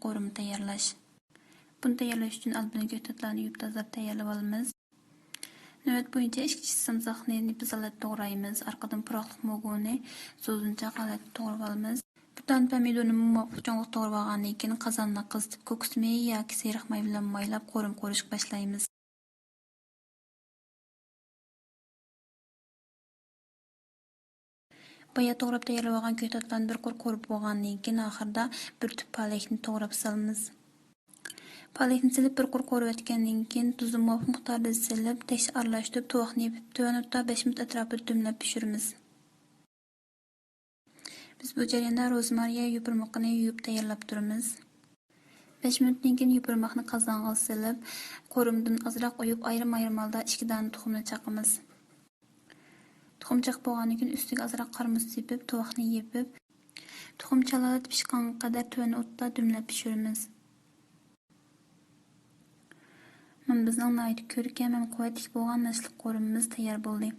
qo'rumni tayyorlash. Buni tayyorlash uchun albatta ko'katlarni yuvib tozalab tayyorlab olamiz. Navbat bo'yicha ichki samsaxni nipzalat to'g'raymiz. Orqadan puroqliq mogoni so'zincha qalat to'g'rab olamiz. Butun pomidorni muvofiq cho'nqaq to'g'rab olgandan keyin qozonni qizitib ko'kos may yoki seriq may bilan maylab qo'rim qo'rishga boshlaymiz. Baya to'g'rab tayyorlab olgan ko'katlarni bir qo'r qo'rib bo'lgandan keyin oxirida bir tub palakni to'g'rab solamiz. Palakni silib bir qo'r qo'rib etgandan keyin tuzni muvofiq miqdorda silib, tez aralashtirib, tovuqni yepib, tuvan o'tda 5 minut atrofida dumlab pishiramiz. Biz bu jarayonda rozmariya yupurmoqni yuvib tayyorlab turamiz. 5 minutdan keyin yupurmoqni qozonga silib, qo'rimdan ozroq uyib, ayrim-ayrim holda 2 dona tuxumni chaqamiz. Tuxum chaqib bo'lgandan keyin ustiga ozroq qarmuz sepib, tovuqni yepib, tuxum chalalat pishqanga qadar tuvan o'tda dumlab pishiramiz. Bizning nayt ko'rkam ham quvvatli bo'lgan nasl qo'rimimiz tayyor bo'ldi.